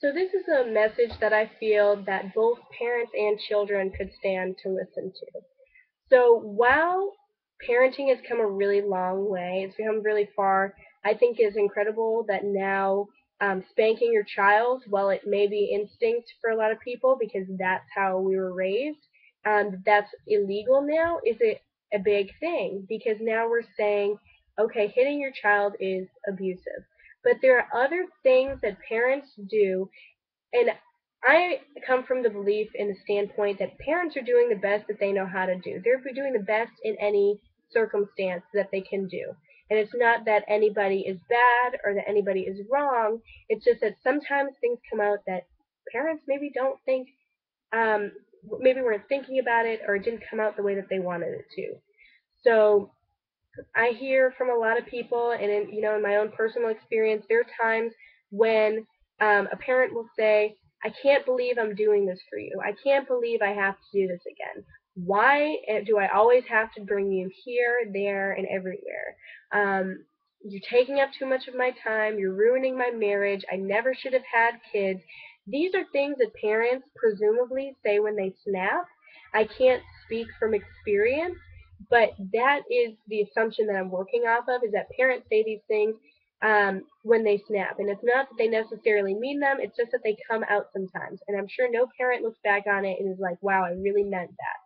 So this is a message that I feel that both parents and children could stand to listen to. So while parenting has come a really long way, it's come really far. I think it's incredible that now spanking your child, while it may be instinct for a lot of people because that's how we were raised, that's illegal now is a big thing because now we're saying, okay, hitting your child is abusive. But there are other things that parents do, and I come from the belief in the standpoint that parents are doing the best that they know how to do. They're doing the best in any circumstance that they can do. And it's not that anybody is bad or that anybody is wrong. It's just that sometimes things come out that parents maybe don't think, um, maybe weren't thinking about it, or it didn't come out the way that they wanted it to. So I hear from a lot of people, and in my own personal experience, there are times when a parent will say, "I can't believe I'm doing this for you. I can't believe I have to do this again. Why do I always have to bring you here, there, and everywhere? You're taking up too much of my time. You're ruining my marriage. I never should have had kids." These are things that parents presumably say when they snap. I can't speak from experience, but that is the assumption that I'm working off of, is that parents say these things when they snap. And it's not that they necessarily mean them, it's just that they come out sometimes. And I'm sure no parent looks back on it and is like, wow, I really meant that.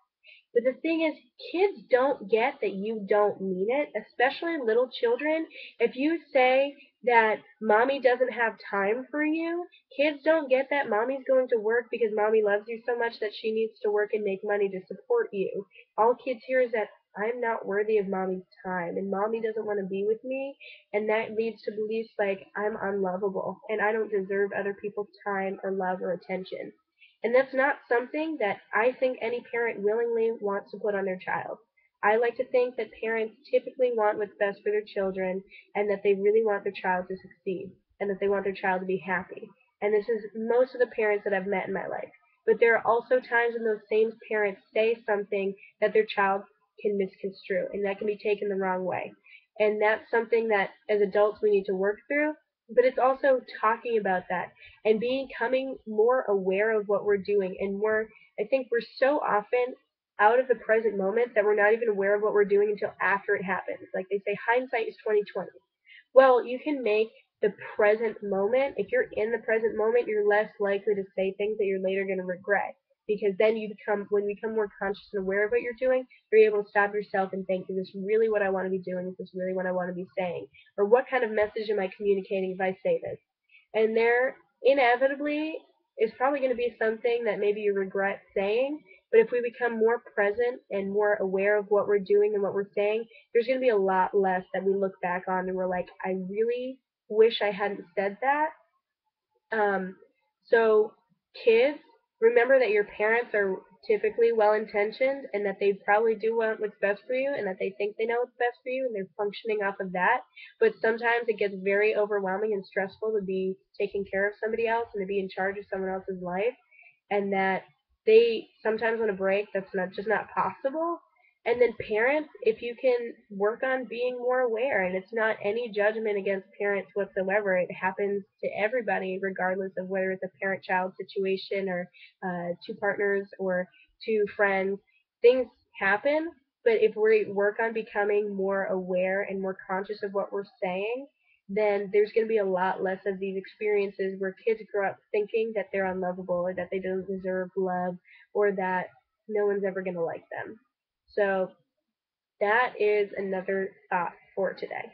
But the thing is, kids don't get that you don't mean it, especially little children. If you say that mommy doesn't have time for you, kids don't get that mommy's going to work because mommy loves you so much that she needs to work and make money to support you. All kids hear is that I'm not worthy of mommy's time and mommy doesn't want to be with me, and that leads to beliefs like I'm unlovable and I don't deserve other people's time or love or attention. And that's not something that I think any parent willingly wants to put on their child. I like to think that parents typically want what's best for their children, and that they really want their child to succeed and that they want their child to be happy. And this is most of the parents that I've met in my life. But there are also times when those same parents say something that their child can misconstrue and that can be taken the wrong way. And that's something that as adults we need to work through. But it's also talking about that and becoming more aware of what we're doing. And I think we're so often out of the present moment that we're not even aware of what we're doing until after it happens. Like they say, hindsight is 2020. Well, you can make the present moment, if you're in the present moment, you're less likely to say things that you're later going to regret. Because then when you become more conscious and aware of what you're doing, you're able to stop yourself and think, is this really what I want to be doing? Is this really what I want to be saying? Or what kind of message am I communicating if I say this? And there inevitably is probably going to be something that maybe you regret saying, but if we become more present and more aware of what we're doing and what we're saying, there's going to be a lot less that we look back on and we're like, I really wish I hadn't said that. Um, so, kids, remember that your parents are typically well intentioned and that they probably do want what's best for you and that they think they know what's best for you and they're functioning off of that. But sometimes it gets very overwhelming and stressful to be taking care of somebody else and to be in charge of someone else's life, and that they sometimes want a break that's not possible. And then parents, if you can work on being more aware, and it's not any judgment against parents whatsoever. It happens to everybody, regardless of whether it's a parent-child situation or two partners or two friends. Things happen, but if we work on becoming more aware and more conscious of what we're saying, then there's going to be a lot less of these experiences where kids grow up thinking that they're unlovable or that they don't deserve love or that no one's ever going to like them. So that is another thought for today.